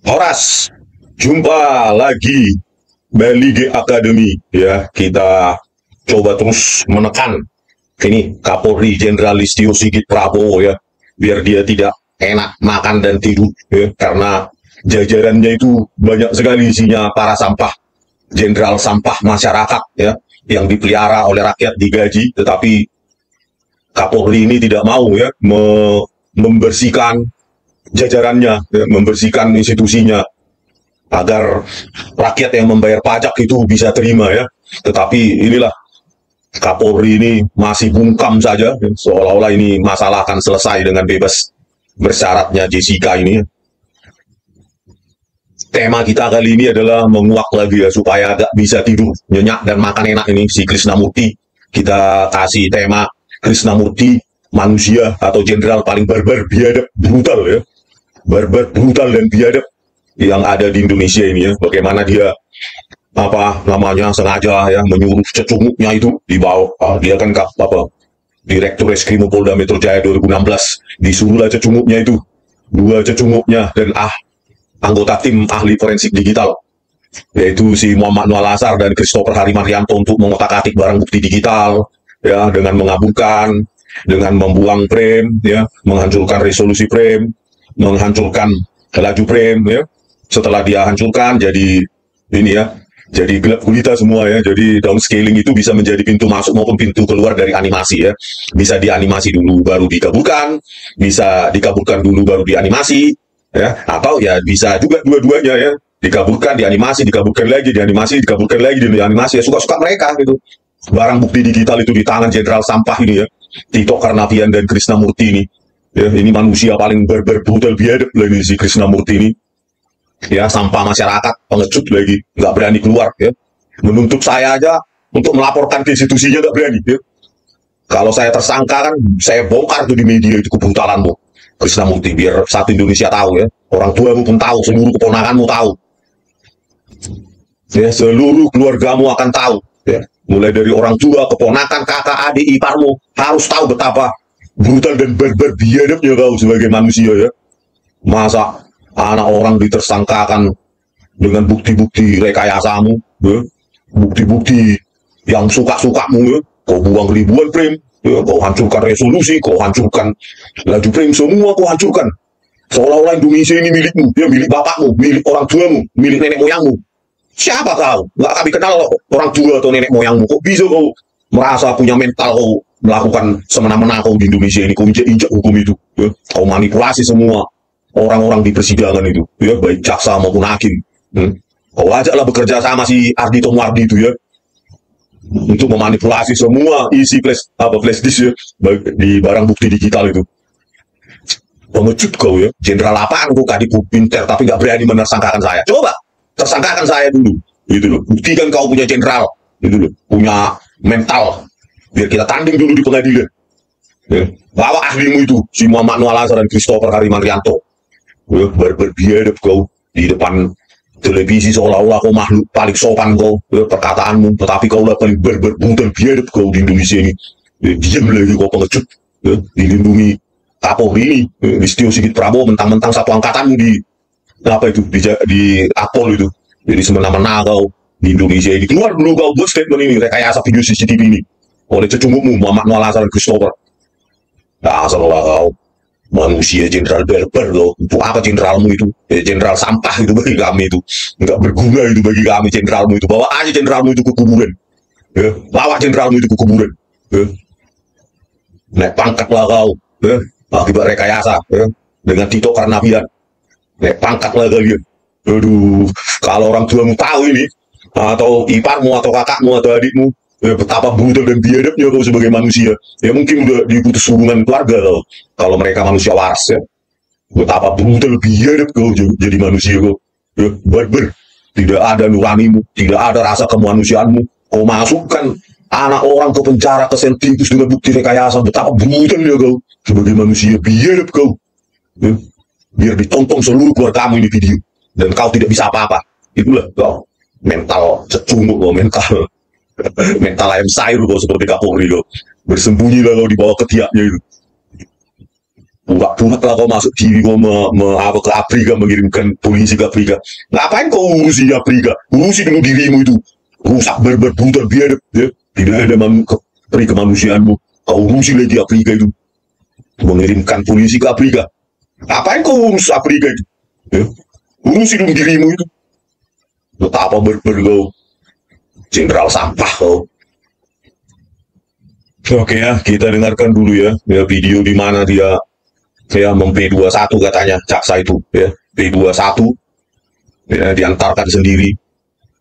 Horas, jumpa lagi Balige Academy ya. Kita coba terus menekan ini Kapolri Jenderal Listio Sigit Prabowo ya, biar dia tidak enak makan dan tidur ya, karena jajarannya itu banyak sekali isinya para sampah, jenderal sampah masyarakat ya, yang dipelihara oleh rakyat digaji, tetapi Kapolri ini tidak mau ya membersihkan jajarannya, ya, membersihkan institusinya agar rakyat yang membayar pajak itu bisa terima ya. Tetapi inilah Kapolri ini masih bungkam saja, ya, seolah-olah ini masalah akan selesai dengan bebas bersyaratnya Jessica ini. Tema kita kali ini adalah menguak lagi ya, supaya agak bisa tidur nyenyak dan makan enak ini si Krisnamurti. Kita kasih tema Krisnamurti, manusia atau jenderal paling barbar, biadab, brutal ya. Barbar, brutal dan biadab yang ada di Indonesia ini ya. Bagaimana dia sengaja ya menyuruh cecunguknya itu dibawa, dia kan Direktur Reskrim Polda Metro Jaya 2016, disuruhlah cecunguknya itu, dua cecunguknya dan anggota tim ahli forensik digital, yaitu si Muhammad Noah Lasar dan Christopher Harimanrianto, untuk mengotak-atik barang bukti digital ya, dengan mengaburkan, dengan membuang frame ya, menghancurkan resolusi frame, menghancurkan laju frame ya. Setelah dia hancurkan, jadi ini ya, jadi gelap gulita semua ya. Jadi downscaling itu bisa menjadi pintu masuk maupun pintu keluar dari animasi ya. Bisa dianimasi dulu baru dikaburkan, bisa dikaburkan dulu baru dianimasi ya, atau ya bisa juga dua-duanya ya, dikaburkan, dianimasi, dikaburkan lagi, dianimasi, dikaburkan lagi, dianimasi ya, suka-suka mereka gitu. Barang bukti digital itu di tangan jenderal sampah ini ya, Tito Karnavian dan Krisnamurti ini. Ya, ini manusia paling barbar, brutal, biadab lagi si Krisnamurti ini. Ya, sampah masyarakat, pengecut lagi, nggak berani keluar ya. Menuntut saya aja untuk melaporkan ke institusinya nggak berani ya. Kalau saya tersangka kan, saya bongkar tuh di media itu kebrutalanmu, Krisnamurti, biar satu Indonesia tahu ya. Orang tuamu pun tahu, seluruh keponakanmu tahu. Ya, seluruh keluargamu akan tahu ya. Mulai dari orang tua, keponakan, kakak, adik, iparmu harus tahu betapa brutal dan barbar biadabnya kau sebagai manusia ya. Masa anak orang ditersangkakan dengan bukti-bukti rekayasamu ya, bukti-bukti yang suka-sukamu ya. Kau buang ribuan frame ya, kau hancurkan resolusi, kau hancurkan laju frame, semua kau hancurkan, seolah-olah Indonesia ini milikmu ya, milik bapakmu, milik orang tuamu, milik nenek moyangmu. Siapa kau? Nggak kami kenal orang tua atau nenek moyangmu. Kok bisa kau merasa punya mental kau melakukan semena-mena kau di Indonesia ini? Kau injak-injak hukum itu ya. Kau manipulasi semua orang-orang di persidangan itu ya, baik jaksa maupun hakim. Kau ajaklah bekerja sama si Ardhito Muardi itu ya, untuk memanipulasi semua isi flash disk ya, di barang bukti digital itu. Pengecut kau ya. Jenderal apaan kau, Kadipub pinter tapi nggak berani menersangkakan saya? Coba tersangkakan saya dulu gitu loh, buktikan kau punya jenderal gitu loh, punya mental, biar kita tanding dulu di pengadilan ya. Bawa ahlimu itu, si Muhammad Noah Lasar dan Christopher Harimanrianto ya. Berbiadab kau di depan televisi, seolah-olah kau makhluk paling sopan kau ya, perkataanmu, tetapi kau lah paling brutal biadab kau di Indonesia ini ya. Diam lagi kau, pengecut ya. Dilindungi Kapolri ini ya, Listio Sigit Prabowo, mentang-mentang satu angkatanmu di Akpol itu, jadi semena-mena kau di Indonesia ini. Keluar dulu kau buat statement ini, rekayasa video CCTV ini oleh cecungukmu Muhammad Noah Lasar dan Christopher. Asal-lah kau manusia jenderal barbar kau. Untuk apa jenderalmu itu ya, jenderal sampah itu bagi kami, itu nggak berguna itu bagi kami jenderalmu itu. Bawa aja jenderalmu itu ke kuburan ya, bawa jenderalmu itu ke kuburan ya. Naik pangkat lah kau ya, akibat rekayasa ya, dengan Tito Karnavian. Naik pangkat lah kalian. Aduh, kalau orang tuamu tahu ini, atau iparmu, atau kakakmu, atau adikmu ya, betapa brutal dan biadabnya kau sebagai manusia ya, mungkin udah diputus hubungan keluarga kau kalau mereka manusia waras ya. Betapa brutal biadab kau jadi manusia kau ya, barbar, tidak ada nuranimu, tidak ada rasa kemanusiaanmu. Kau masukkan anak orang ke penjara, ke sel tikus dengan bukti rekayasa. Betapa brutalnya kau sebagai manusia, biadab kau ya. Biar ditonton seluruh keluargamu ini video, dan kau tidak bisa apa-apa. Itulah kau, mental cecunguk kau, mental mental ayam sayur kau seperti Kapolri kau. Bersembunyilah kau di bawah ketiaknya itu. Burak-burak lah kau masuk TV, kau apa ke Afrika, mengirimkan polisi ke Afrika. Ngapain kau urusi Afrika? Urusi dulu dirimu itu. Rusak brutal biadab, ya. Tidak ada peri kemanusiaanmu. Kau urusi lagi Afrika itu. Mengirimkan polisi ke Afrika. Ngapain kau urus Afrika itu? Ya. Urusi dulu dirimu itu. Betapa kau. Jenderal sampah kau. Oke ya, kita dengarkan dulu ya video di mana dia P21 katanya jaksa itu ya, P21 ya, diantarkan sendiri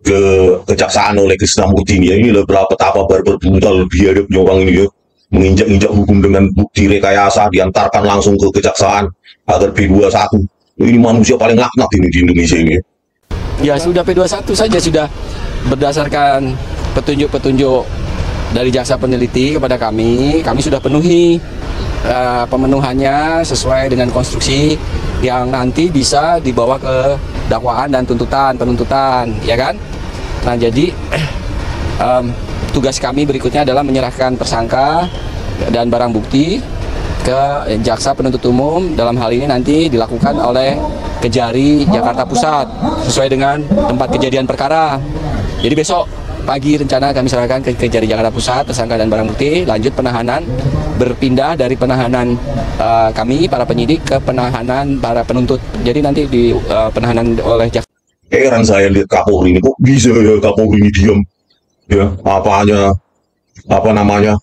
ke kejaksaan oleh Krisnamurti ini. Ini betapa brutal biadabnya orang ini ya, menginjak-injak hukum dengan bukti rekayasa, diantarkan langsung ke kejaksaan agar P21. Ini manusia paling laknat ini di Indonesia ini. Ya sudah P21 saja, sudah berdasarkan petunjuk-petunjuk dari jaksa peneliti kepada kami sudah penuhi pemenuhannya sesuai dengan konstruksi yang nanti bisa dibawa ke dakwaan dan penuntutan, ya kan? Nah, jadi tugas kami berikutnya adalah menyerahkan tersangka dan barang bukti ke jaksa penuntut umum. Dalam hal ini nanti dilakukan oleh Kejari Jakarta Pusat sesuai dengan tempat kejadian perkara. Jadi besok pagi rencana kami serahkan ke Kejari Jakarta Pusat tersangka dan barang bukti, lanjut penahanan, berpindah dari penahanan kami para penyidik ke penahanan para penuntut. Jadi nanti di penahanan oleh jaksa. Heran saya lihat Kapolri ini, kok bisa ya Kapolri ini diam ya, apa namanya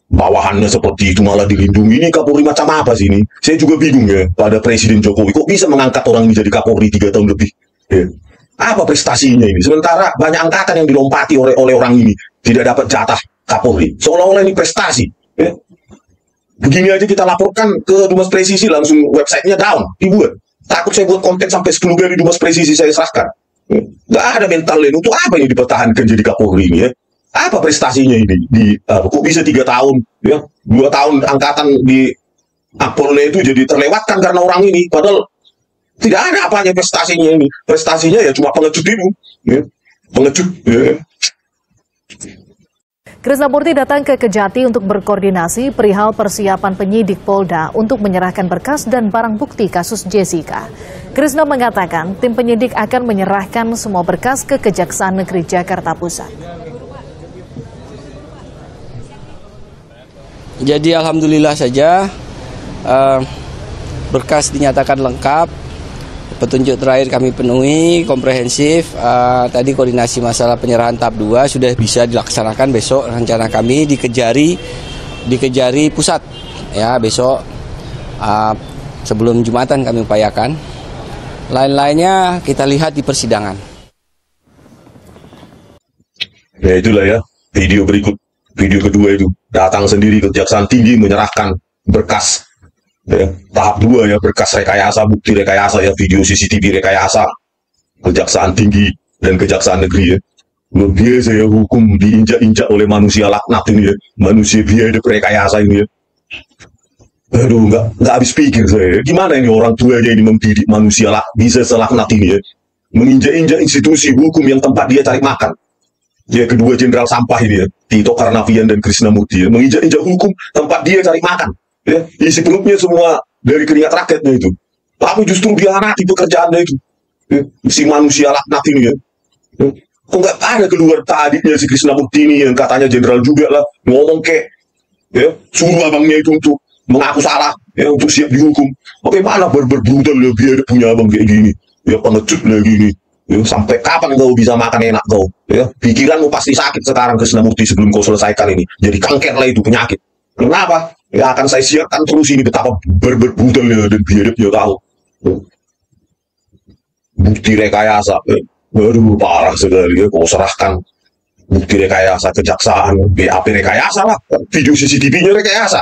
bawahannya seperti itu malah dilindungi. Ini Kapolri macam apa sih ini? Saya juga bingung ya pada Presiden Jokowi, kok bisa mengangkat orang ini jadi Kapolri 3 tahun lebih ya. Apa prestasinya ini? Sementara banyak angkatan yang dilompati oleh orang ini tidak dapat jatah Kapolri. Seolah-olah ini prestasi. Ya. Begini aja kita laporkan ke Dumas Presisi, langsung websitenya down, dibuat. Takut saya buat konten sampai 10 kali Dumas Presisi saya serahkan. Ya. Nggak ada mental lain. Untuk apa ini dipertahankan jadi Kapolri ini ya? Apa prestasinya ini? Kok bisa 3 tahun? Ya? 2 tahun angkatan di Akpolnya itu jadi terlewatkan karena orang ini. Padahal tidak ada apanya prestasinya ini. Prestasinya ya cuma pengecut itu. Ya. Pengecut. Ya. Krisnamurti datang ke Kejati untuk berkoordinasi perihal persiapan penyidik Polda untuk menyerahkan berkas dan barang bukti kasus Jessica. Krisna mengatakan tim penyidik akan menyerahkan semua berkas ke Kejaksaan Negeri Jakarta Pusat. Jadi alhamdulillah saja berkas dinyatakan lengkap. Petunjuk terakhir kami penuhi, komprehensif. Tadi koordinasi masalah penyerahan tahap 2 sudah bisa dilaksanakan besok. Rencana kami di Kejari Pusat. Ya, besok sebelum Jumatan kami upayakan. Lain-lainnya kita lihat di persidangan. Ya itulah ya, video berikut. Video kedua itu, datang sendiri ke Kejaksaan Tinggi menyerahkan berkas. Ya, tahap 2 ya, berkas rekayasa, bukti rekayasa ya, video CCTV rekayasa, Kejaksaan Tinggi dan Kejaksaan Negeri ya. Luar biasa ya, hukum diinjak-injak oleh manusia laknat ini ya, manusia biadab rekayasa ini ya. Aduh, nggak habis pikir saya. Gimana ini orang tuanya ini mendidik manusia bisa selaknat ini ya, menginjak-injak institusi hukum yang tempat dia cari makan. Ya, kedua jenderal sampah ini ya, Tito Karnavian dan Krisnamurti ya, menginjak-injak hukum tempat dia cari makan. Ya, isi perutnya semua dari keringat rakyatnya itu. Tapi justru dianati pekerjaannya itu. Ya, si manusia laknat ini ya. Ya. Kok nggak ada keluar tadinya si Krisnamurti ini yang katanya jenderal juga lah, ngomong kayak ya, suruh abangnya itu untuk mengaku salah ya, untuk siap dihukum. Bagaimana brutal ya, biar punya abang kayak gini ya, pengecut lagi ini ya, sampai kapan kau bisa makan enak kau ya, pikiranmu pasti sakit sekarang Krisnamurti sebelum kau selesaikan ini, jadi kanker lah itu penyakit. Kenapa? Ya akan saya siarkan terus ini betapa brutalnya dan biadabnya kau. Bukti rekayasa, aduh parah sekali ya, kau serahkan bukti rekayasa kejaksaan, BAP rekayasa lah, video CCTV-nya rekayasa.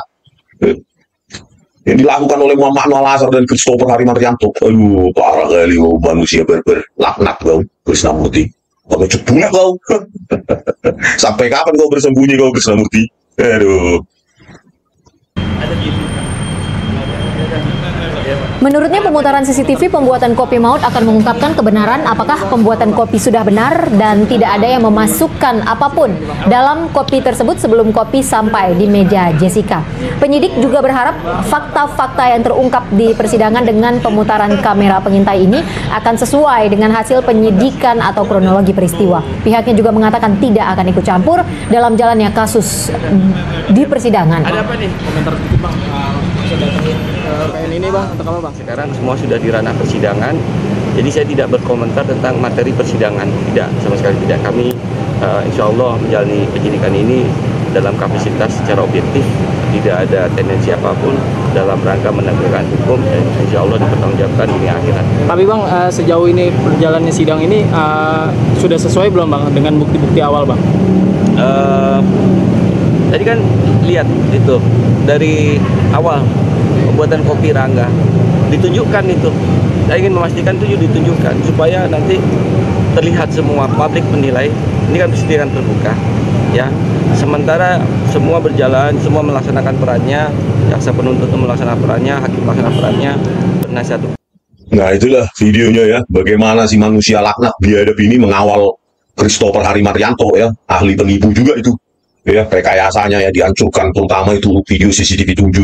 Yang dilakukan oleh Muhammad Noah Lasar dan Christopher Harimantrianto. Aduh, parah kali kau, manusia laknat kau, Krisnamurti. Pengecut pula kau. Sampai kapan kau bersembunyi kau, Krisnamurti? Aduh. Menurutnya pemutaran CCTV pembuatan kopi maut akan mengungkapkan kebenaran apakah pembuatan kopi sudah benar dan tidak ada yang memasukkan apapun dalam kopi tersebut sebelum kopi sampai di meja Jessica. Penyidik juga berharap fakta-fakta yang terungkap di persidangan dengan pemutaran kamera pengintai ini akan sesuai dengan hasil penyidikan atau kronologi peristiwa. Pihaknya juga mengatakan tidak akan ikut campur dalam jalannya kasus di persidangan. Ada apa nih komentar sedikit Bang? Bisa datangin kayak ini Bang untuk apa Bang? Sekarang semua sudah di ranah persidangan, jadi saya tidak berkomentar tentang materi persidangan, tidak, sama sekali tidak. Kami insya Allah menjalani penyidikan ini dalam kapasitas secara objektif, tidak ada tendensi apapun dalam rangka menegakkan hukum, dan insya Allah dipertanggungjawabkan dunia akhirat. Tapi Bang, sejauh ini perjalanannya sidang ini sudah sesuai belum Bang dengan bukti-bukti awal Bang? Tadi kan lihat itu dari awal pembuatan kopi Rangga ditunjukkan itu. Saya ingin memastikan itu ditunjukkan supaya nanti terlihat semua, publik menilai. Ini kan persidangan terbuka, ya. Sementara semua berjalan, semua melaksanakan perannya, jaksa penuntut melaksanakan perannya, hakim melaksanakan perannya, penasihat. Nah itulah videonya ya, bagaimana si manusia laknat biadab ini mengawal Christopher Harimaryanto ya, ahli penipu juga itu. Ya, rekayasanya ya dihancurkan, terutama itu video CCTV 17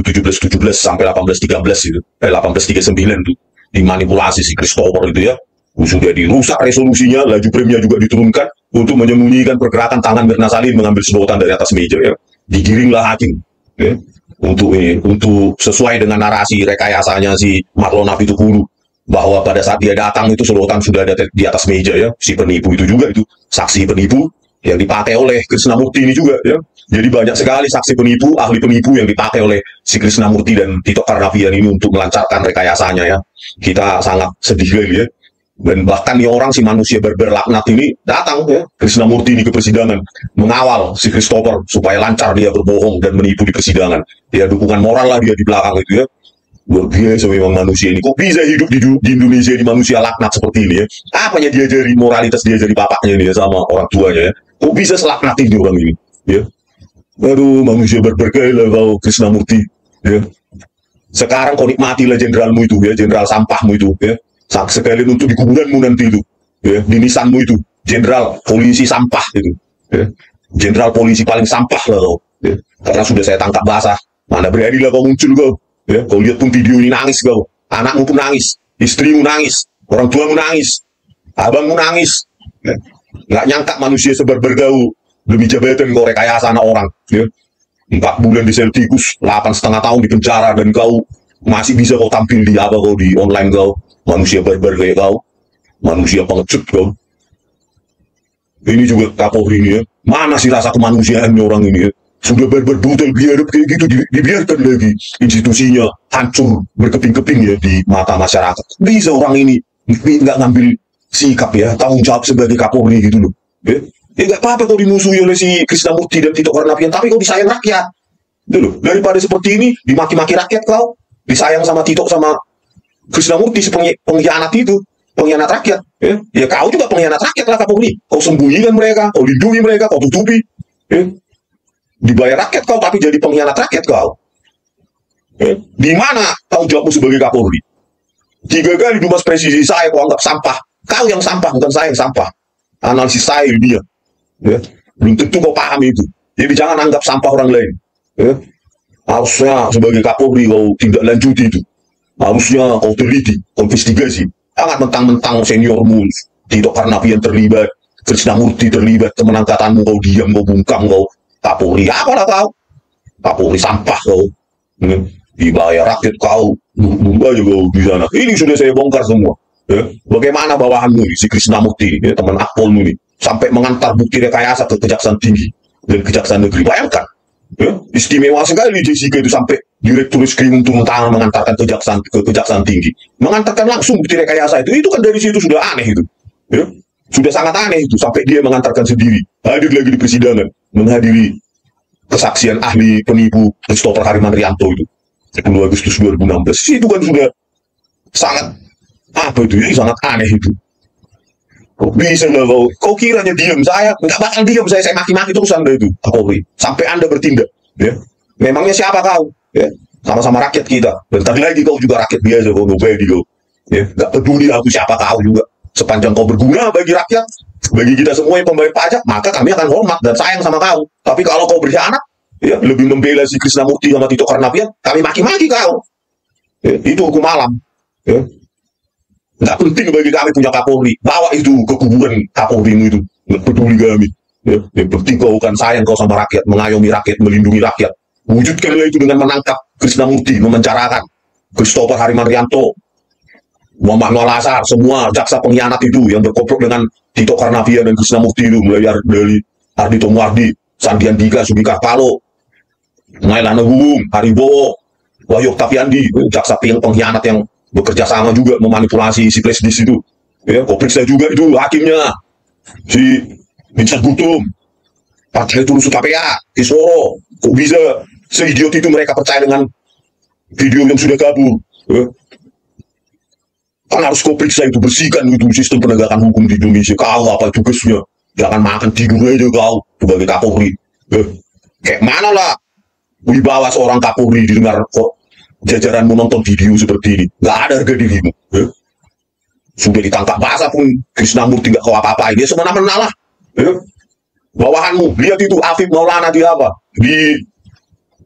sampai 18.13 itu, 18.39 itu dimanipulasi si Christopher itu ya. Sudah dirusak resolusinya, laju preminya juga diturunkan untuk menyembunyikan pergerakan tangan Mirna Salihin mengambil sedotan dari atas meja ya. Digiringlah hakim ya, untuk sesuai dengan narasi rekayasanya si Marlon Apitupulu, bahwa pada saat dia datang itu sedotan sudah ada di atas meja ya. Si penipu itu juga, itu saksi penipu yang dipakai oleh Krisnamurti ini juga ya. Jadi banyak sekali saksi penipu, ahli penipu yang dipakai oleh si Krisnamurti dan Tito Karnavian ini untuk melancarkan rekayasanya ya. Kita sangat sedih kali ya. Dan bahkan nih orang, si manusia berlaknat ini datang ya, Krisnamurti ini ke persidangan mengawal si Christopher supaya lancar dia berbohong dan menipu di persidangan. Ya dukungan moral lah dia di belakang itu ya. Luar biasa memang manusia ini. Kok bisa hidup di Indonesia ini manusia laknat seperti ini ya? Apanya dia dari moralitas dia dari bapaknya ini ya, sama orang tuanya ya? Kok bisa selaknat ini orang ini ya? Aduh, manusia berbergailah kau Krisnamurti ya. Sekarang kau nikmatilah jenderalmu itu ya, jenderal sampahmu itu ya. Sekalian untuk di kuburanmu nanti itu ya, di nisanmu itu jenderal polisi sampah itu ya. Jenderal polisi paling sampah lah kau ya. Karena sudah saya tangkap basah. Mana beranilah kau muncul kau ya. Kau lihat pun video ini, nangis kau, anakmu pun nangis, istrimu nangis, orang tuamu nangis, abangmu nangis ya. Nggak nyangka manusia seberbergau demi jabatan kau rekayasa anak orang ya. 4 bulan di sel tikus, 8,5 tahun di penjara, dan kau masih bisa kau tampil di apa kau di online kau. Manusia barbar kayak kau, manusia pengecut kau. Ini juga Kapolri ini ya, mana sih rasa kemanusiaannya orang ini ya? Sudah barbar brutal biadab kayak gitu dibiarkan lagi institusinya hancur berkeping-keping ya di mata masyarakat. Bisa orang ini nggak ngambil sikap ya, tanggung jawab sebagai Kapolri gitu loh ya. Ya nggak apa-apa kau dimusuhi oleh si Krisnamurti dan Tito Karnavian, tapi kau disayang rakyat gitu loh. Daripada seperti ini dimaki-maki rakyat, kau disayang sama Tito sama Krisnamurti, si pengkhianat itu, pengkhianat rakyat ya. Ya kau juga pengkhianat rakyat lah Kapolri. Kau sembunyikan mereka, kau lindungi mereka, kau tutupi ya. Dibayar rakyat kau, tapi jadi pengkhianat rakyat kau ya. Di mana tanggung jawabmu sebagai Kapolri? 3 kali Dumas Presisi saya kau anggap sampah. Kau yang sampah, bukan saya yang sampah. Analisis saya dia ya. Belum tentu kau paham itu. Jadi jangan anggap sampah orang lain ya. Harusnya sebagai Kapolri kau tindak lanjuti itu. Harusnya kau teliti, kau investigasi. Jangan mentang-mentang seniormu Tito Karnavian terlibat, Krisnamurti terlibat, teman angkatanmu kau diam, kau bungkam, kau Kapolri apalah kau? Kapolri sampah kau ya. Dibayar rakyat kau, aja kau di sana. Ini sudah saya bongkar semua ya. Bagaimana bawahanmu ini, si Krisnamurti ya, teman akpolmu ini, sampai mengantar bukti rekayasa ke Kejaksaan Tinggi dan Kejaksaan Negeri. Bayangkan ya, istimewa sekali Jessica itu, sampai Direktur Reskrim turun tangan mengantarkan ke Kejaksaan Tinggi, mengantarkan langsung bukti rekayasa itu kan dari situ sudah aneh itu ya. Sudah sangat aneh itu, sampai dia mengantarkan sendiri, hadir lagi di persidangan, menghadiri kesaksian ahli penipu Christopher Harimaryanto itu 10 Agustus 2016. Itu kan sudah sangat apa itu ya, sangat aneh itu. Kok bisa lah kau kiranya diam? Saya nggak bakal diam, saya maki-maki terus Anda itu Kapolri sampai Anda bertindak ya. Memangnya siapa kau ya? sama-sama rakyat kita. Bentar lagi kau juga rakyat biasa, kau nobody kau. Ya, nggak peduli aku siapa kau juga. Sepanjang kau berguna bagi rakyat, bagi kita semua yang pembayar pajak, maka kami akan hormat dan sayang sama kau. Tapi kalau kau berkhianat, ya lebih membela si Krisnamurti sama Tito Karnavian, kami maki-maki kau. Ya, itu hukum alam. Ya. Nggak penting bagi kami punya Kapolri. Bawa itu ke kuburan Kapolrimu itu. Nggak peduli kami. Ya. Yang penting kau kan sayang kau sama rakyat, mengayomi rakyat, melindungi rakyat. Wujudkanlah itu dengan menangkap Krisnamurti, memenjarakan Christopher Harimanrianto, Muhammad Noah Lasar, semua jaksa pengkhianat itu yang berkomplot dengan Tito Karnavian dan Krisnamurti itu, mulai dari Ardhito Muardi, Sandian Dika, Subikar Palo, Mailana Gugum, Haribowo, Wahyu Oktaviandi, jaksa pengkhianat yang bekerja sama juga memanipulasi si Presdis itu. Ya, kau periksa juga itu hakimnya, si Vincent Gutum, Partai Turus KPA, Kisoro. Kok bisa seidiot itu mereka percaya dengan video yang sudah kabur? Ya. Kan harus kau periksa itu, bersihkan itu sistem penegakan hukum di Indonesia. Kau apa tugasnya? Jangan makan tidur aja kau sebagai Kapolri. Kayak mana lah wibawa seorang Kapolri didengar kok jajaran menonton video seperti ini? Nggak ada harga dirimu. Sudah ditangkap basah pun Krisnamurti nggak kau apa-apain. Dia semena-mena lah. Bawahanmu, lihat itu Afif Maulana di apa? Di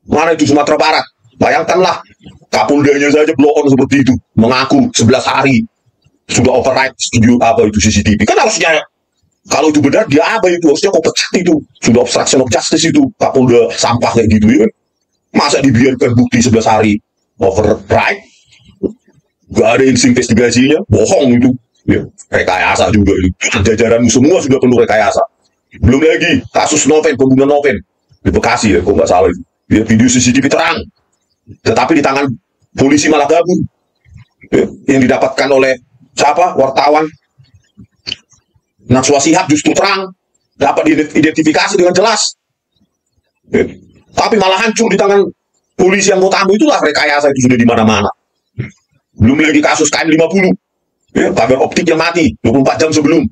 mana itu, Sumatera Barat. Bayangkanlah, Kapoldanya saja blow on seperti itu, mengaku 11 hari sudah override studio apa itu CCTV. Kan harusnya kalau itu benar dia apa itu, harusnya kau pecat itu. Sudah obstruction of justice itu, Kapolda sampah kayak gitu ya. Masa dibiarkan bukti 11 hari override? Gak ada investigasinya, bohong itu. Ya, rekayasa juga itu. Jajaranmu semua sudah penuh rekayasa. Belum lagi kasus Noven, pembunuhan Noven di Bekasi ya, kok nggak salah itu. Ya, video CCTV terang, tetapi di tangan polisi malah gabung. Ya, yang didapatkan oleh siapa? Wartawan Najwa Shihab justru terang, dapat diidentifikasi dengan jelas. Ya, tapi malah hancur di tangan polisi yang utama. Itulah rekayasa itu sudah di mana-mana. Belum lagi kasus KM50, ya, kabar optik yang mati 24 jam sebelum.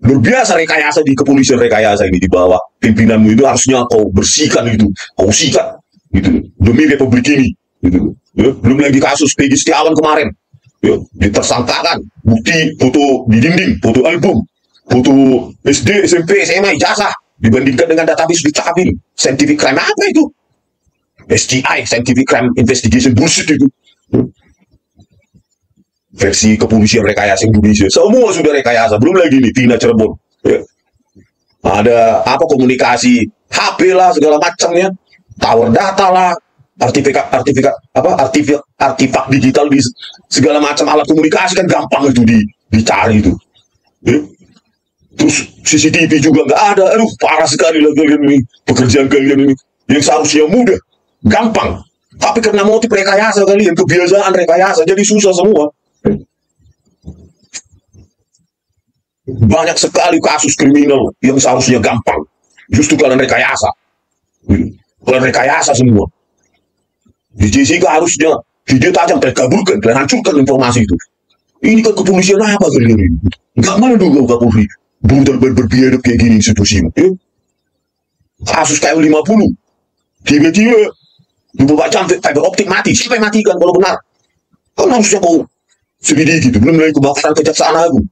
Luar biasa rekayasa di kepolisian, rekayasa ini di bawah pimpinanmu itu harusnya kau bersihkan itu, kau sikat gitu demi republik ini gitu. Ya, belum lagi kasus Peggy Setiawan kemarin, ya, ditersangkakan, bukti foto di dinding, foto album, foto SD, SMP, SMA, ijazah dibandingkan dengan database Dukcapil. Scientific crime apa itu? SCI, Scientific Crime Investigation, bullshit itu. Versi kepolisian rekayasa Indonesia, semua sudah rekayasa. Belum lagi nih Tina Cirebon, ya. Ada apa, komunikasi HP lah segala macamnya, tower data lah, artefak digital di segala macam alat komunikasi, kan gampang itu dicari itu. Ya. Terus CCTV juga nggak ada. Aduh, parah sekali lah kalian ini, pekerjaan kalian ini yang seharusnya mudah, gampang, tapi karena motif rekayasa kalian, kebiasaan rekayasa, jadi susah semua. Banyak sekali kasus kriminal yang seharusnya gampang, justru kalian rekayasa. Kalian rekayasa semua. Di Jessica harusnya video tajam, kalian kabulkan, kalian hancurkan informasi itu. Ini kan kepolisian apa kalian ini? Nggak mana dulu Kapolri brutal berbiadab kayak gini institusimu. Ya? Kasus KM50, tiba-tiba 24 jam fiber optik mati. Siapa yang matikan kalau benar? Kan harusnya kau selidiki gitu. Belum lagi kebakaran Kejaksaan Agung.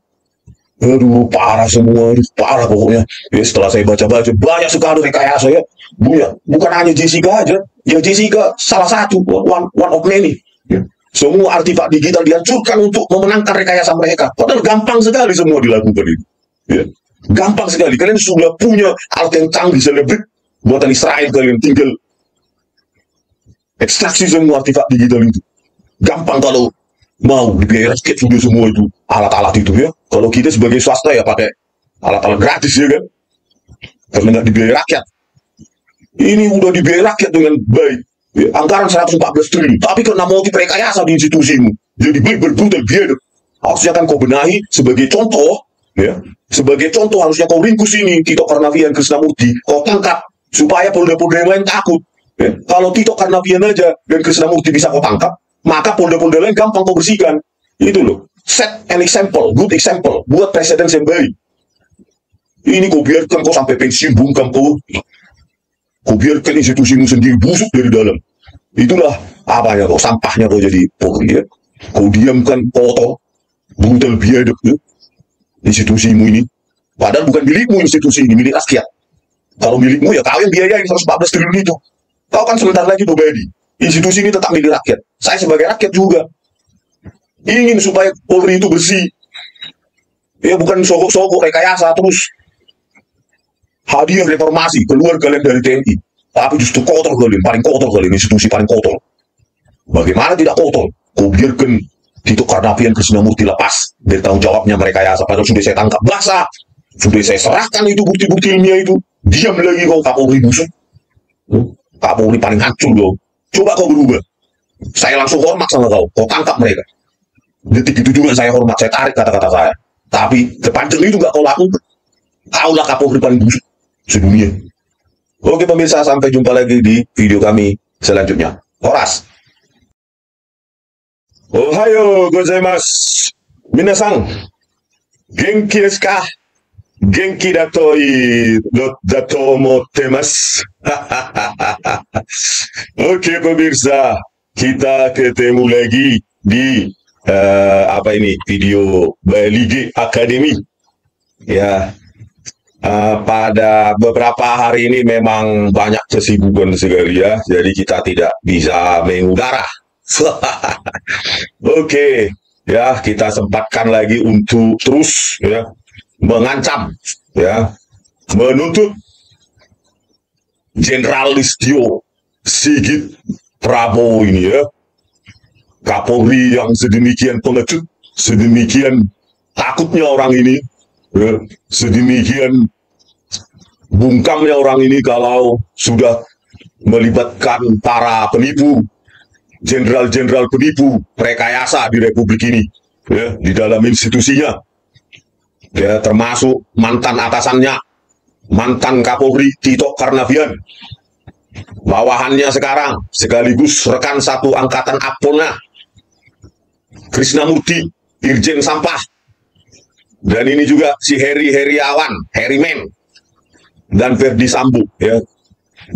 Aduh, parah semua, parah pokoknya. Ya, setelah saya baca-baca, banyak sekali rekayasa ya. Bukan hanya Jessica aja. Ya, Jessica salah satu, one of many. Ya. Semua artefak digital dihancurkan untuk memenangkan rekayasa mereka. Padahal gampang sekali semua dilakukan itu. Ya. Gampang sekali. Kalian sudah punya alat yang canggih, selebrit buatan Israel. Kalian tinggal ekstraksi semua artefak digital itu. Gampang kalau mau dibiayai rakyat sudah semua itu alat-alat itu ya. Kalau kita sebagai swasta ya pakai alat-alat gratis ya kan, karena nggak dibiayai rakyat. Ini udah dibiayai rakyat dengan baik ya, anggaran 114 triliun, tapi karena motif rekayasa di institusimu jadi berbrutal biadab. Harusnya kan kau benahi sebagai contoh ya, sebagai contoh harusnya kau ringkus ini Tito Karnavian, Krisnamurti, kau tangkap supaya polda-polda yang lain takut ya. Kalau Tito Karnavian aja dan Krisnamurti bisa kau tangkap, maka polda-polda lain gampang kau bersihkan. Itu loh, set an example, good example, buat presiden yang baik. Ini kau biarkan kau sampai pensiun bungkam kau biarkan institusimu sendiri busuk dari dalam. Itulah apanya kau, sampahnya kau jadi Polri ya. Kau diamkan kotor, brutal biadab ya, institusimu ini. Padahal bukan milikmu institusi ini, milik rakyat. Kalau milikmu ya kau yang biayain 114 triliun itu. Kau kan sebentar lagi Bobedi. Institusi ini tetap milik rakyat. Saya sebagai rakyat juga ingin supaya Polri itu bersih. Ya bukan sogok-sogok rekayasa terus. Hadiah reformasi, keluar kalian dari TNI. Tapi justru kotor kalian, paling kotor kalian, institusi paling kotor. Bagaimana tidak kotor? Kau biarkan Tito Karnavian Krisnamurti lepas dari tanggung jawabnya merekayasa. Padahal sudah saya tangkap basah. Sudah saya serahkan itu bukti-bukti ilmiah itu. Diam lagi kau, Kapolri busuk. Kapolri paling hancur kau. Coba kau berubah. Saya langsung hormat sama kau. Kau tangkap mereka. Detik itu juga saya hormat. Saya tarik kata-kata saya. Tapi sepanjang itu gak kau lakukan. Kaulah Kapolri paling busuk sedunia. Oke pemirsa, sampai jumpa lagi di video kami selanjutnya. Horas. Ohayo gozaimasu. Minasan, genki desu ka? Genki dato omottemasu. Oke pemirsa, kita ketemu lagi di video Balige Academy. Ya. Pada beberapa hari ini memang banyak kesibukan sekali ya, jadi kita tidak bisa mengudara. Oke, ya kita sempatkan lagi untuk terus ya mengancam ya, menuntut Jenderal Listio Sigit Prabowo ini ya, Kapolri yang sedemikian pengecut, sedemikian takutnya orang ini. Ya, sedemikian bungkamnya orang ini kalau sudah melibatkan para penipu, jenderal-jenderal penipu, rekayasa di Republik ini, ya, di dalam institusinya, ya, termasuk mantan atasannya, mantan Kapolri Tito Karnavian, bawahannya sekarang, sekaligus rekan satu angkatan Apolna, Krisnamurti, Irjen Sampah. Dan ini juga si Heriawan, Herimen, dan Ferdi Sambo, ya,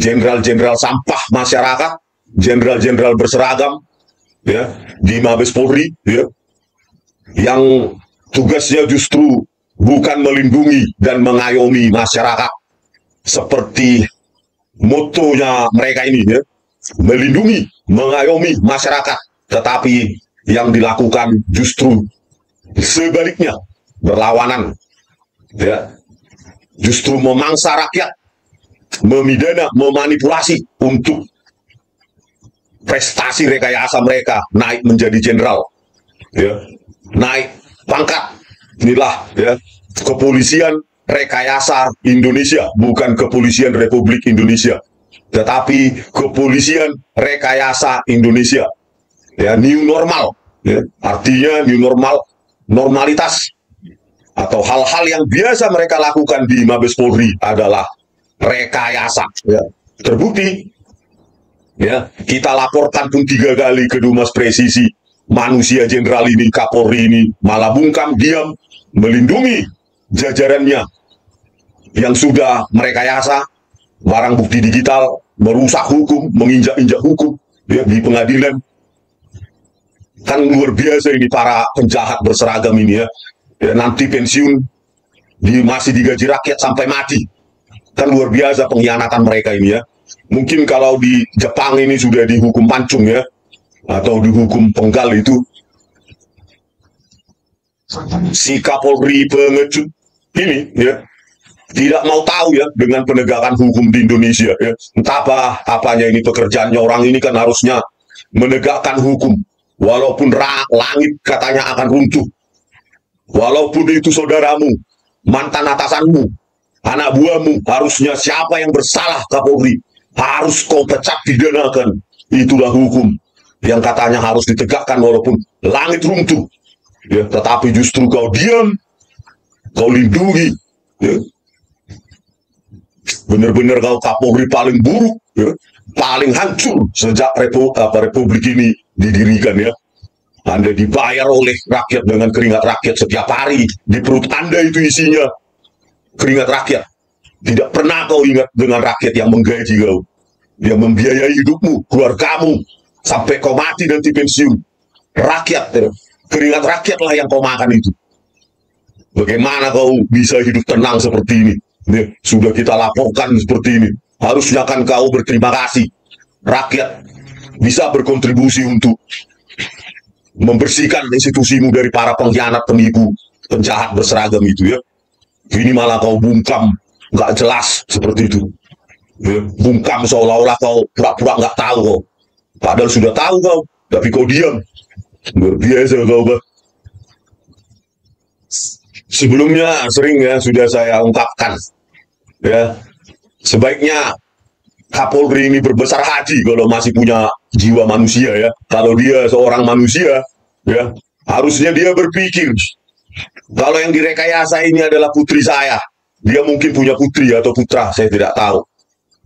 jenderal-jenderal sampah masyarakat, jenderal-jenderal berseragam, ya, di Mabes Polri, ya, yang tugasnya justru bukan melindungi dan mengayomi masyarakat, seperti motonya mereka ini, ya, melindungi, mengayomi masyarakat, tetapi yang dilakukan justru sebaliknya. Berlawanan, ya, justru memangsa rakyat, memidana, memanipulasi untuk prestasi rekayasa mereka naik menjadi jenderal, ya, naik pangkat. Inilah ya kepolisian rekayasa Indonesia, bukan kepolisian Republik Indonesia, tetapi kepolisian rekayasa Indonesia. Ya, new normal, ya, artinya new normal, normalitas. Atau hal-hal yang biasa mereka lakukan di Mabes Polri adalah rekayasa. Ya. Terbukti, ya, kita laporkan pun 3 kali ke Dumas Presisi, manusia jenderal ini, Kapolri ini, malah bungkam, diam, melindungi jajarannya yang sudah merekayasa, barang bukti digital, merusak hukum, menginjak-injak hukum, ya, di pengadilan. Kan luar biasa ini para penjahat berseragam ini ya. Ya, nanti pensiun masih digaji rakyat sampai mati. Kan luar biasa pengkhianatan mereka ini ya. Mungkin kalau di Jepang ini sudah dihukum pancung ya, atau dihukum penggal itu. Si Kapolri pengecut ini ya tidak mau tahu ya dengan penegakan hukum di Indonesia ya. Entah apanya ini pekerjaannya, orang ini kan harusnya menegakkan hukum. Walaupun langit katanya akan runtuh. Walaupun itu saudaramu, mantan atasanmu, anak buahmu, harusnya siapa yang bersalah Kapolri harus kau pecat, pidanakan. Itulah hukum yang katanya harus ditegakkan walaupun langit runtuh. Ya, tetapi justru kau diam, kau lindungi. Ya. Benar-benar kau Kapolri paling buruk, ya, paling hancur sejak Republik ini didirikan ya. Anda dibayar oleh rakyat dengan keringat rakyat setiap hari. Di perut Anda itu isinya keringat rakyat. Tidak pernah kau ingat dengan rakyat yang menggaji kau. yang membiayai hidupmu, keluargamu, sampai kau mati nanti pensiun. Rakyat, ya. Keringat rakyatlah yang kau makan itu. Bagaimana kau bisa hidup tenang seperti ini? Ya, sudah kita laporkan seperti ini. Harusnya kan kau berterima kasih. Rakyat bisa berkontribusi untuk membersihkan institusimu dari para pengkhianat, penipu, penjahat berseragam itu ya. Ini malah kau bungkam, nggak jelas seperti itu. Ya, bungkam seolah-olah kau pura-pura nggak tahu kau. Padahal sudah tahu kau, tapi kau diam. Luar biasa kau, Pak. Sebelumnya sering ya sudah saya ungkapkan, ya sebaiknya Kapolri ini berbesar hati kalau masih punya jiwa manusia ya. Kalau dia seorang manusia, ya harusnya dia berpikir kalau yang direkayasa ini adalah putri saya, dia mungkin punya putri atau putra, saya tidak tahu,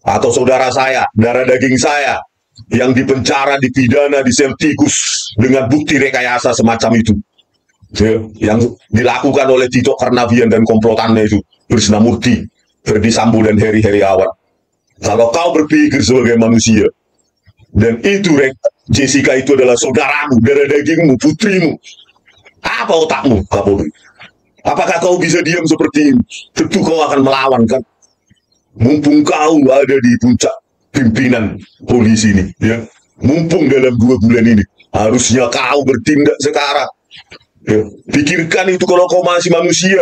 atau saudara saya, darah daging saya yang dipenjara, dipidana, disel tikus dengan bukti rekayasa semacam itu. Yang dilakukan oleh Tito Karnavian dan komplotannya itu, Krisnamurti, Ferdi Sambo dan Heri Heriawan. Kalau kau berpikir sebagai manusia, dan itu Jessica itu adalah saudaramu, darah dagingmu, putrimu, apa otakmu, Kapolri? Apakah kau bisa diam seperti ini? Tentu kau akan melawan kan? Mumpung kau ada di puncak pimpinan polisi ini, ya. Mumpung dalam 2 bulan ini, harusnya kau bertindak sekarang. Ya, pikirkan itu kalau kau masih manusia.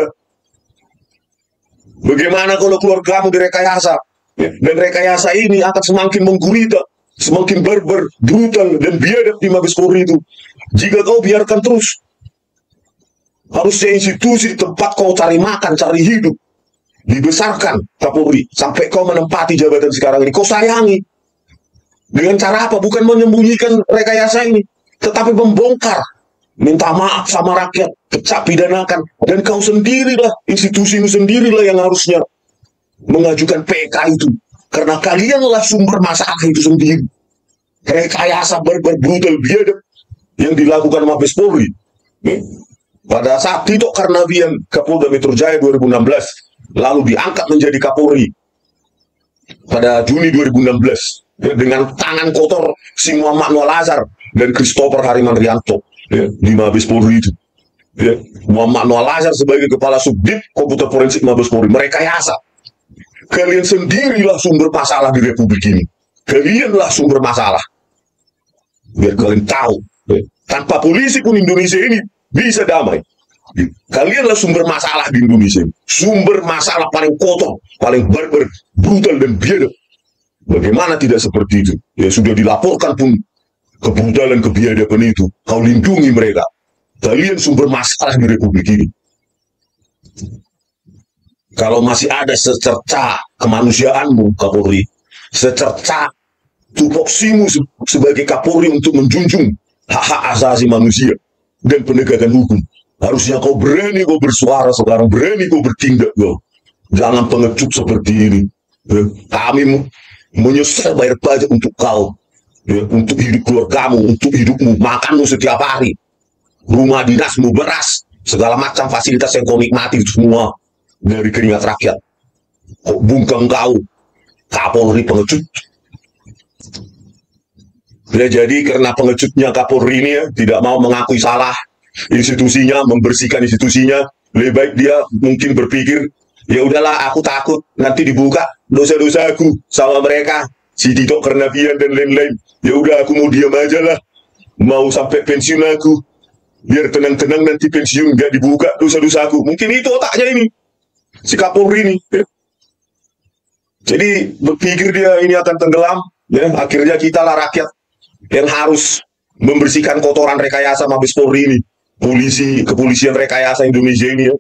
Bagaimana kalau keluargamu direkayasa? Ya, dan rekayasa ini akan semakin menggurita, semakin barbar, brutal, dan biadab di Mabes Polri itu. Jika kau biarkan terus, harusnya institusi di tempat kau cari makan, cari hidup, dibesarkan Kapolri, sampai kau menempati jabatan sekarang ini, kau sayangi. Dengan cara apa? Bukan menyembunyikan rekayasa ini, tetapi membongkar. Minta maaf sama rakyat, pecah pidanakan, dan kau sendirilah, institusimu sendirilah yang harusnya mengajukan PK itu, karena kalianlah sumber masalah itu sendiri. Rekayasa barbar, brutal, biadab yang dilakukan Mabes Polri. Pada saat Tito Karnavian Kapolda Metro Jaya 2016 lalu diangkat menjadi Kapolri pada Juni 2016 dengan tangan kotor si Muhammad Al-Azhar dan Christopher Hariman Rianto. Ya, di Mabes Polri itu, ya, Muhammad Al-Azhar sebagai kepala subdit komputer forensik Mabes Polri merekayasa. Kalian sendirilah sumber masalah di Republik ini. Kalianlah sumber masalah. Biar kalian tahu, ya, tanpa polisi pun Indonesia ini bisa damai. Kalianlah sumber masalah di Indonesia ini. Sumber masalah paling kotor, paling barbar, brutal dan biadab. Bagaimana tidak seperti itu? Ya sudah dilaporkan pun kebrutalan, kebiadaban itu, kau lindungi mereka. Kalian sumber masalah di Republik ini. Kalau masih ada secerca kemanusiaanmu, Kapolri, secerca tupoksimu sebagai Kapolri untuk menjunjung hak-hak asasi manusia dan penegakan hukum, harusnya kau berani kau bersuara sekarang, berani kau bertindak kau. Jangan pengecut seperti ini. Kami menyesal bayar pajak untuk kau. Ya, untuk hidup keluargamu, untuk hidupmu, makanmu setiap hari, rumah dinasmu, beras, segala macam fasilitas yang kau nikmati itu semua dari keringat rakyat. Kok bungkam kau, Kapolri pengecut. Ya, jadi karena pengecutnya Kapolri ini ya, tidak mau mengakui salah institusinya, membersihkan institusinya, lebih baik dia mungkin berpikir, ya udahlah aku takut nanti dibuka dosa-dosaku sama mereka, si Tito Karnavian dan lain-lain. Ya udah aku mau diam aja lah, mau sampai pensiun aku, biar tenang-tenang nanti pensiun gak dibuka dosa-dosaku. Mungkin itu otaknya ini, si Kapolri ini. Ya. Jadi berpikir dia ini akan tenggelam, ya akhirnya kita lah rakyat yang harus membersihkan kotoran rekayasa Mabes Polri ini, kepolisian rekayasa Indonesia ini. Ya.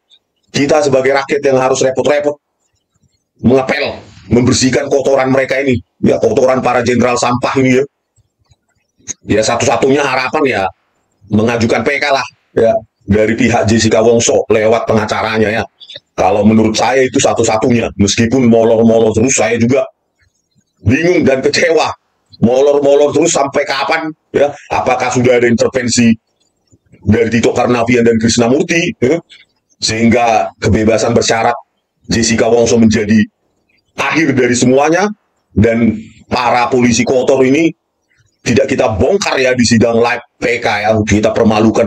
Kita sebagai rakyat yang harus repot-repot mengepel, membersihkan kotoran mereka ini, ya kotoran para jenderal sampah ini ya. Ya satu-satunya harapan ya mengajukan PK lah ya dari pihak Jessica Wongso lewat pengacaranya ya. Kalau menurut saya itu satu-satunya, meskipun molor-molor terus saya juga bingung dan kecewa. Molor-molor terus sampai kapan ya? Apakah sudah ada intervensi dari Tito Karnavian dan Krisnamurti ya? Sehingga kebebasan bersyarat Jessica Wongso menjadi akhir dari semuanya, dan para polisi kotor ini tidak kita bongkar ya di sidang live PK yang kita permalukan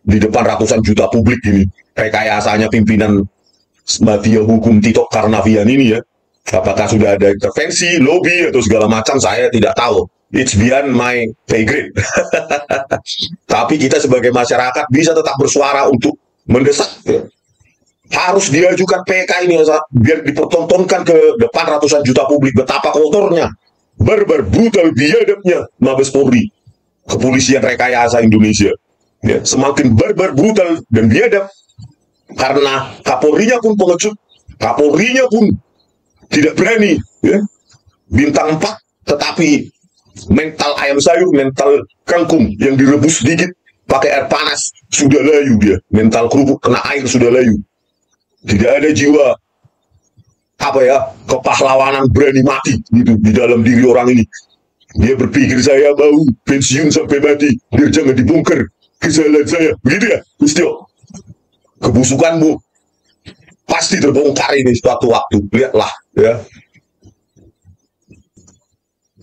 di depan ratusan juta publik ini. Rekayasanya pimpinan mafia hukum Tito Karnavian ini ya. Apakah sudah ada intervensi, lobby atau segala macam, saya tidak tahu. It's beyond my pay grade. Tapi kita sebagai masyarakat bisa tetap bersuara untuk mendesak. Ya. Harus diajukan PK ini biar dipertontonkan ke depan ratusan juta publik betapa kotornya, barbar, brutal, biadabnya Mabes Polri, kepolisian rekayasa Indonesia. Ya, semakin barbar, brutal, dan biadab karena Kapolrinya pun pengecut, Kapolrinya pun tidak berani, ya. Bintang 4, tetapi mental ayam sayur, mental kangkung yang direbus sedikit pakai air panas sudah layu dia, mental kerupuk kena air sudah layu. Tidak ada jiwa kepahlawanan berani mati gitu di dalam diri orang ini. Dia berpikir saya mau pensiun sampai mati biar jangan dibongkar kesalahan saya, begitu ya, Istio. Kebusukanmu pasti terbongkar ini suatu waktu, lihatlah ya.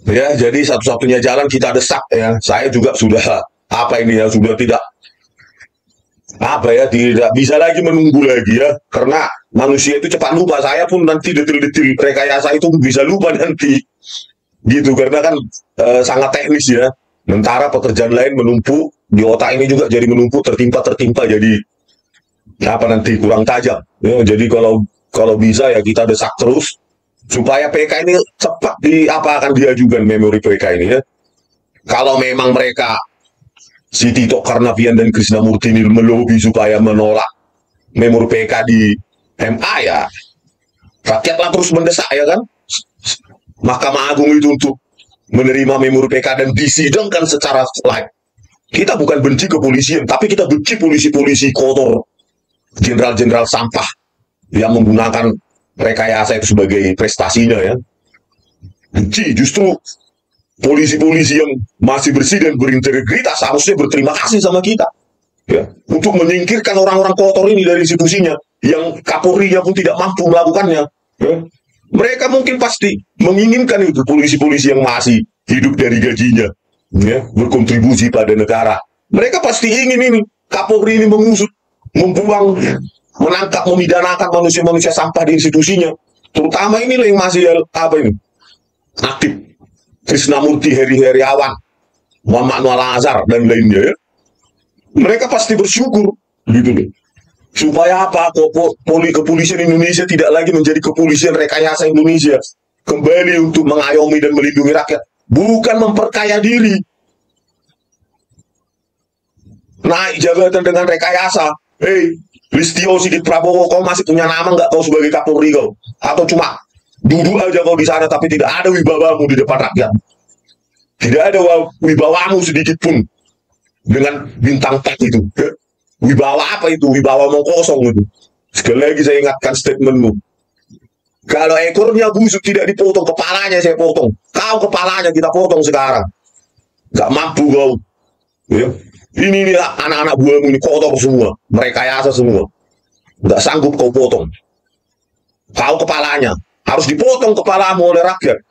Ya, jadi satu-satunya jalan kita desak ya. Saya juga sudah sudah tidak tidak bisa lagi menunggu lagi ya, karena manusia itu cepat lupa. Saya pun nanti detil-detil rekayasa itu bisa lupa nanti gitu, karena kan sangat teknis ya. Sementara pekerjaan lain menumpuk di otak ini juga jadi menumpuk, tertimpa jadi nanti kurang tajam ya. Jadi kalau bisa ya kita desak terus supaya PK ini cepat akan diajukan memori PK ini ya. Kalau memang mereka si Tito Karnavian dan Krisnamurti ini melobi supaya menolak memori PK di MA ya, rakyatlah terus mendesak ya kan, Mahkamah Agung itu untuk menerima memori PK dan disidangkan secara live. Kita bukan benci kepolisian, tapi kita benci polisi-polisi kotor, jenderal-jenderal sampah yang menggunakan rekayasa itu sebagai prestasinya ya. Benci, justru polisi-polisi yang masih bersih dan berintegritas harusnya berterima kasih sama kita ya, untuk menyingkirkan orang-orang kotor ini dari institusinya yang Kapolri-nya pun tidak mampu melakukannya ya. Mereka mungkin pasti menginginkan itu polisi-polisi yang masih hidup dari gajinya ya, berkontribusi pada negara. Mereka pasti ingin ini Kapolri ini mengusut, membuang, menangkap, memidanakan manusia-manusia sampah di institusinya, terutama ini yang masih aktif, Krisnamurti, Heri Heriawan, Muhammad Noah Al-Azhar dan lainnya ya. Mereka pasti bersyukur gitu loh. Supaya kepolisian Indonesia tidak lagi menjadi kepolisian rekayasa Indonesia, kembali untuk mengayomi dan melindungi rakyat, bukan memperkaya diri. Naik jabatan dengan rekayasa. Listio Sigit Prabowo, kau masih punya nama nggak kau sebagai Kapolri kau? Atau cuma duduk aja kau di sana tapi tidak ada wibawamu di depan rakyat? Tidak ada wibawamu sedikit pun dengan bintang 4 itu. Wibawa apa itu? Wibawa mau kosong itu. Sekali lagi saya ingatkan statementmu. Kalau ekornya busuk tidak dipotong, kepalanya saya potong. Kau kepalanya kita potong sekarang. Gak mampu kau. Ya. Ini anak-anak buahmu ini kotor semua, merekayasa semua. Gak sanggup kau potong. Kau kepalanya harus dipotong kepalamu oleh rakyat.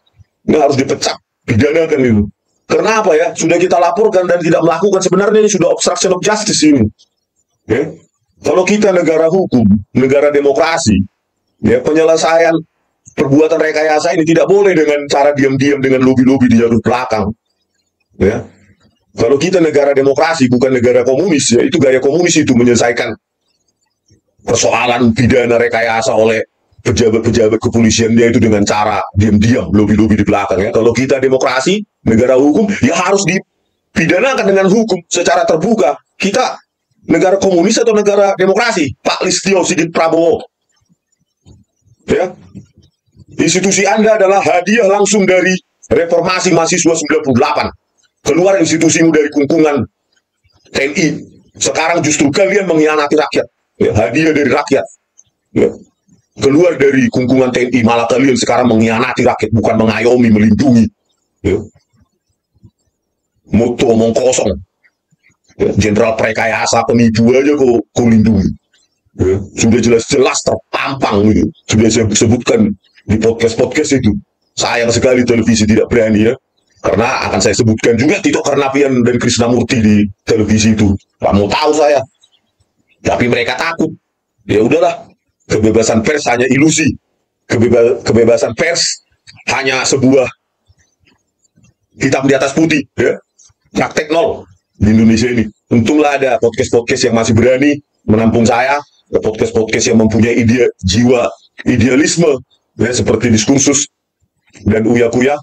Ini harus dipecat, pidanakan itu. Kenapa ya? Sudah kita laporkan dan tidak melakukan. Sebenarnya ini sudah obstruction of justice ini. Ya. Kalau kita negara hukum, negara demokrasi, ya, penyelesaian perbuatan rekayasa ini tidak boleh dengan cara diam-diam dengan lobby-lobby di jalur belakang. Ya. Kalau kita negara demokrasi, bukan negara komunis, ya, itu gaya komunis itu menyelesaikan persoalan pidana rekayasa oleh pejabat-pejabat kepolisian dia itu dengan cara diam-diam, lobby-lobby di belakang. Ya. Kalau kita demokrasi, negara hukum, ya harus dipidanakan dengan hukum secara terbuka. Kita negara komunis atau negara demokrasi? Pak Listio Sigit Prabowo. Ya. Institusi Anda adalah hadiah langsung dari reformasi mahasiswa 98. Keluar institusimu dari kungkungan TNI. Sekarang justru kalian mengkhianati rakyat. Ya, hadiah dari rakyat. Ya. Keluar dari kungkungan TNI, malah kalian sekarang mengkhianati rakyat, bukan mengayomi, melindungi. Ya. Moto omong kosong. Ya. Jenderal Prekayasa penipu aja kau lindungi. Ya. Sudah jelas-jelas terpampang gitu. Sudah saya sebutkan di podcast-podcast itu. sayang sekali televisi tidak berani ya. Karena akan saya sebutkan juga Tito Karnavian dan Krisnamurti di televisi itu. Kamu tahu saya. Tapi mereka takut. Ya udahlah, kebebasan pers hanya ilusi. Kebebasan pers hanya sebuah hitam di atas putih ya. Praktek nol di Indonesia ini. Untunglah ada podcast-podcast yang masih berani menampung saya, podcast-podcast yang mempunyai jiwa idealisme ya, seperti Diskursus dan Uya Kuya,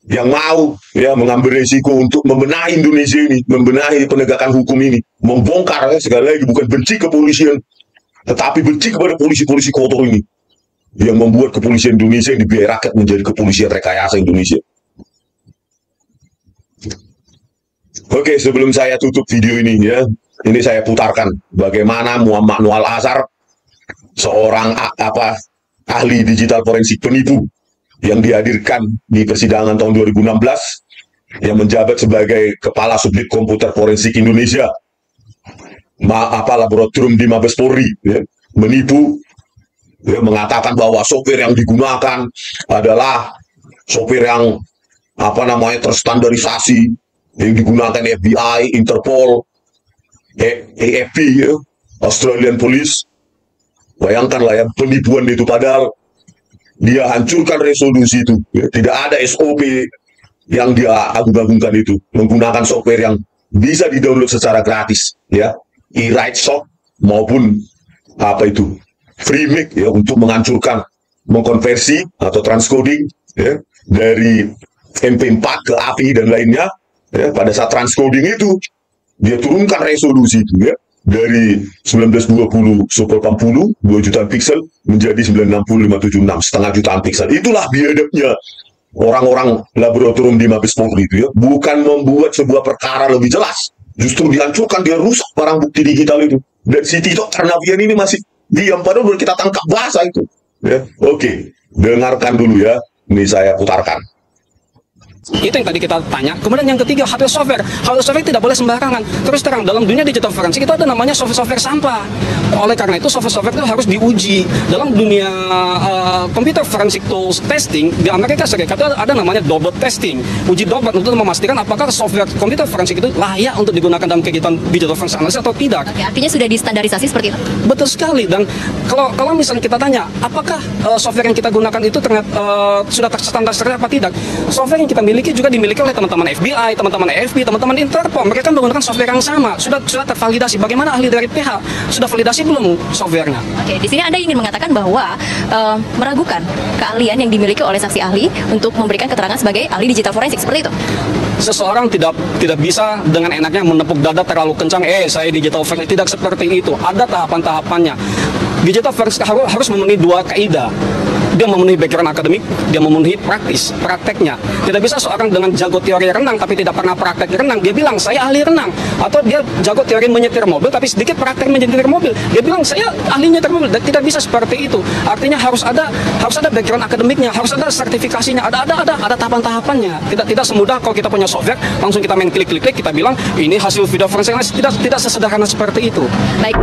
yang mau ya mengambil resiko untuk membenahi Indonesia ini, membenahi penegakan hukum ini, membongkar ya, sekali lagi bukan benci kepolisian, tetapi benci kepada polisi-polisi kotor ini yang membuat kepolisian Indonesia yang dibiayai rakyat menjadi kepolisian rekayasa Indonesia. Oke, sebelum saya tutup video ini ya, ini saya putarkan bagaimana Muhammad Noel Azhar, seorang ahli digital forensik penipu yang dihadirkan di persidangan tahun 2016 yang menjabat sebagai Kepala Subdit Komputer Forensik Indonesia, laboratorium di Mabes Polri ya, menipu ya, mengatakan bahwa software yang digunakan adalah software yang terstandarisasi yang digunakan FBI, Interpol, AFP ya, Australian Police. Bayangkanlah ya, penipuan itu, padahal dia hancurkan resolusi itu ya. Tidak ada SOP yang dia agung-agungkan itu, menggunakan software yang bisa di-download secara gratis ya, eWriteSoft maupun FreeMake ya, untuk menghancurkan, mengkonversi atau transcoding ya, dari MP4 ke API dan lainnya ya. Pada saat transcoding itu dia turunkan resolusi itu ya, dari 1920 super 80 2 jutaan piksel menjadi 960 576 setengah jutaan piksel. Itulah biadabnya orang-orang laboratorium di Mabes Polri itu ya, bukan membuat sebuah perkara lebih jelas, justru dihancurkan, dia rusak barang bukti digital itu. Dan si Tito Karnavian ini masih diam, padahal udah kita tangkap bahasa itu ya. Oke, dengarkan dulu ya, ini saya putarkan. Itu yang tadi kita tanya. Kemudian yang ketiga, hardware software. Hardware software tidak boleh sembarangan. Terus terang, dalam dunia digital forensik itu ada namanya software sampah. Oleh karena itu, software itu harus diuji. Dalam dunia computer forensic tools testing, di Amerika Serikat itu ada namanya Dobbert testing. Uji Dobbert untuk memastikan apakah software computer forensik itu layak untuk digunakan dalam kegiatan digital forensic analysis atau tidak. Oke, artinya sudah distandarisasi seperti itu? Betul sekali. Dan kalau misalnya kita tanya, apakah software yang kita gunakan itu ternyata sudah terstandarisasi apa tidak? Software yang kita miliki juga dimiliki oleh teman-teman FBI, teman-teman AFP, teman-teman Interpol. Mereka menggunakan software yang sama, sudah tervalidasi. Bagaimana ahli dari PH sudah validasi belum softwarenya? Oke, di sini Anda ingin mengatakan bahwa meragukan keahlian yang dimiliki oleh saksi ahli untuk memberikan keterangan sebagai ahli digital forensik, seperti itu? Seseorang tidak bisa dengan enaknya menepuk dada terlalu kencang, saya digital forensik. Tidak seperti itu. Ada tahapan-tahapannya. Digital forensik harus memenuhi dua kaidah. Dia memenuhi background akademik, dia memenuhi prakteknya. Tidak bisa seorang dengan jago teori renang tapi tidak pernah praktek renang, dia bilang saya ahli renang. Atau dia jago teori menyetir mobil tapi sedikit praktek menyetir mobil, dia bilang saya ahli nyetir mobil. Tidak bisa seperti itu. Artinya harus ada background akademiknya, harus ada sertifikasinya, ada tahapan-tahapannya. Tidak semudah kalau kita punya software langsung kita main klik kita bilang ini hasil video forensik. Tidak sesederhana seperti itu. Baik.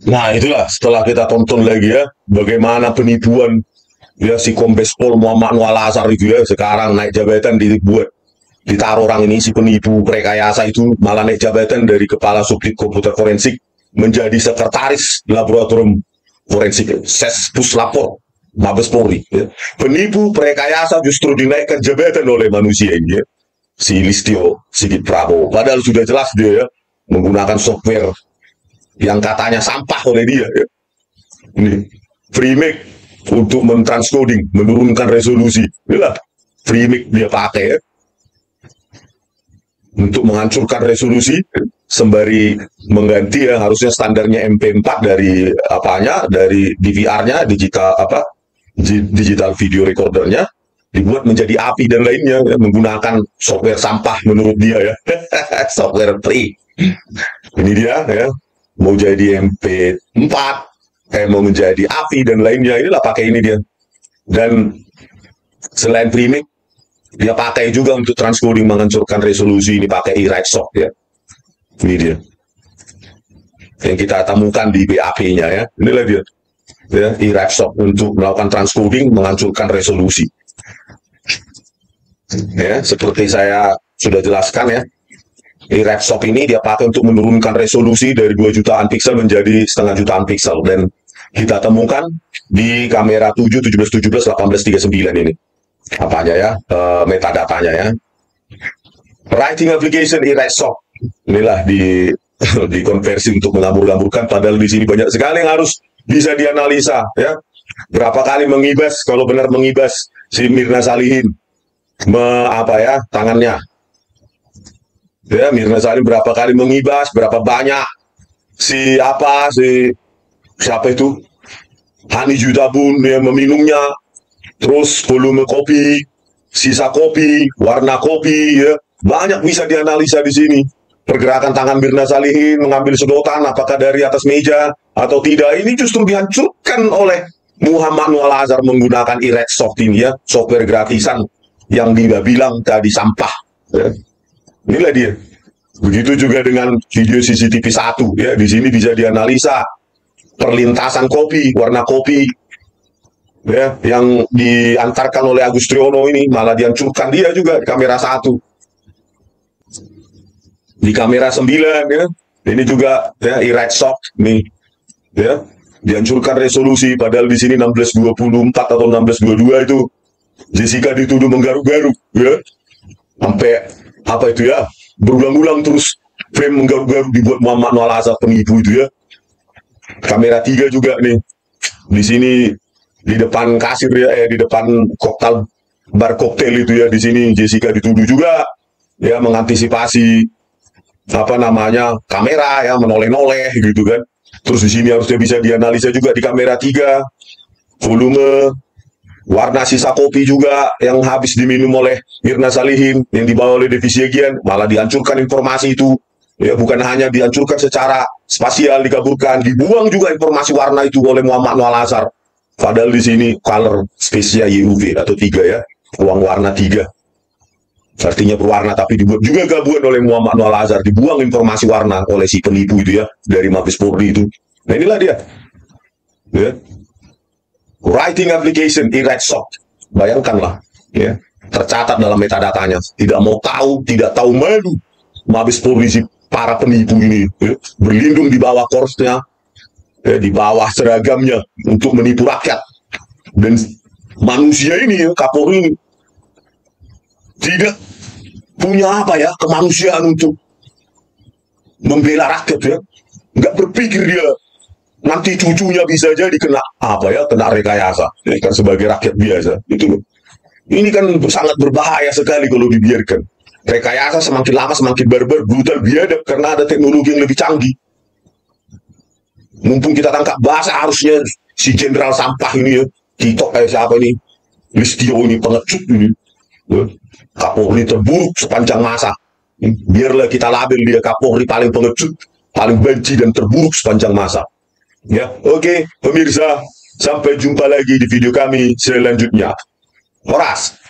Nah itulah, setelah kita tonton lagi ya, bagaimana penipuan ya si Kombes Pol Muhammad Noel Azhar itu ya, sekarang naik jabatan ditaruh orang ini, si penipu rekayasa itu malah naik jabatan dari Kepala Subdit Komputer Forensik menjadi Sekretaris Laboratorium Forensik Puslapor Mabes Polri ya. Penipu rekayasa justru dinaikkan jabatan oleh manusia ini ya, si Listio Sigit Prabowo, padahal sudah jelas dia ya menggunakan software yang katanya sampah oleh dia ya. Ini FreeMake untuk mentranscoding, menurunkan resolusi. Inilah FreeMake dia pakai ya. untuk menghancurkan resolusi sembari mengganti ya, harusnya standarnya MP4 dari apanya, dari DVR-nya, digital video recordernya dibuat menjadi API dan lainnya ya, menggunakan software sampah menurut dia ya. Software free. Ini dia ya, mau jadi MP4, mau menjadi API dan lainnya, inilah pakai ini dia. Dan selain premix, dia pakai juga untuk transcoding menghancurkan resolusi, ini pakai eWriteSoft ya. Ini dia yang kita temukan di BAP-nya ya. Inilah dia ya, eWriteSoft untuk melakukan transcoding menghancurkan resolusi. Ya, seperti saya sudah jelaskan ya, eWriteSoft ini dia pakai untuk menurunkan resolusi dari 2 jutaan piksel menjadi setengah jutaan piksel, dan kita temukan di kamera 7, 17, 17, 18, 39 ini apanya ya, metadatanya ya. Writing application eWriteSoft, inilah dikonversi untuk mengambur-amburkan, padahal di sini banyak sekali yang harus bisa dianalisa ya. Berapa kali mengibas, kalau benar mengibas si Mirna Salihin tangannya ya, Mirna Salihin berapa kali mengibas, berapa banyak siapa itu Hani Jutabun yang meminumnya, terus volume kopi, sisa kopi, warna kopi ya, banyak bisa dianalisa di sini. Pergerakan tangan Mirna Salihin mengambil sedotan apakah dari atas meja atau tidak, ini justru dihancurkan oleh Muhammad Noel Azhar menggunakan eWriteSoft ini ya, software gratisan yang dia bilang tadi sampah ya. Inilah dia. Begitu juga dengan video CCTV 1 ya, di sini bisa dianalisa perlintasan kopi, warna kopi ya, yang diantarkan oleh Agus Triyono ini malah dihancurkan dia juga di kamera 1. Di kamera 9 ya, ini juga ya, eWriteSoft nih ya, dihancurkan resolusi, padahal di sini 1624 atau 1622 itu Jessica dituduh menggaruk-garuk ya, sampai apa itu ya, berulang-ulang terus frame menggaruk-garuk dibuat Muhammad Noel Azhar penipu itu ya. Kamera 3 juga nih, di sini di depan kasir ya, di depan bar koktail itu ya, di sini Jessica dituduh juga ya mengantisipasi kamera ya, menoleh-noleh gitu kan. Terus di sini harusnya bisa dianalisa juga di kamera 3 volume, warna sisa kopi juga yang habis diminum oleh Mirna Salihin yang dibawa oleh Devi Siegian, malah dihancurkan informasi itu ya. Bukan hanya dihancurkan secara spasial, dikaburkan, dibuang juga informasi warna itu oleh Muhammad Noel Azhar. Padahal di sini color spesial YUV atau 3 ya, ruang warna 3. Artinya berwarna, tapi dibuat juga gabungan oleh Muhammad Noel Azhar, dibuang informasi warna oleh si penipu itu ya, dari Mabes Polri itu. Nah inilah dia ya, writing application eWriteSoft. Bayangkanlah ya, tercatat dalam metadatanya, tidak tahu malu Mabes Polri si para penipu ini ya, berlindung di bawah korsnya ya, di bawah seragamnya untuk menipu rakyat. Dan manusia ini ya, Kapolri ini tidak punya kemanusiaan untuk membela rakyat ya, nggak berpikir dia nanti cucunya bisa jadi kena kena rekayasa ya, kan sebagai rakyat biasa itu loh. Ini kan sangat berbahaya sekali kalau dibiarkan. Rekayasa semakin lama semakin barbar, brutal, biadab, karena ada teknologi yang lebih canggih. Mumpung kita tangkap basah, harusnya si jenderal sampah ini ya, siapa ini, Listio ini, pengecut ini ya, Kapolri terburuk sepanjang masa. Biarlah kita label dia Kapolri paling pengecut, paling benci dan terburuk sepanjang masa ya. Oke pemirsa, sampai jumpa lagi di video kami selanjutnya. Horas.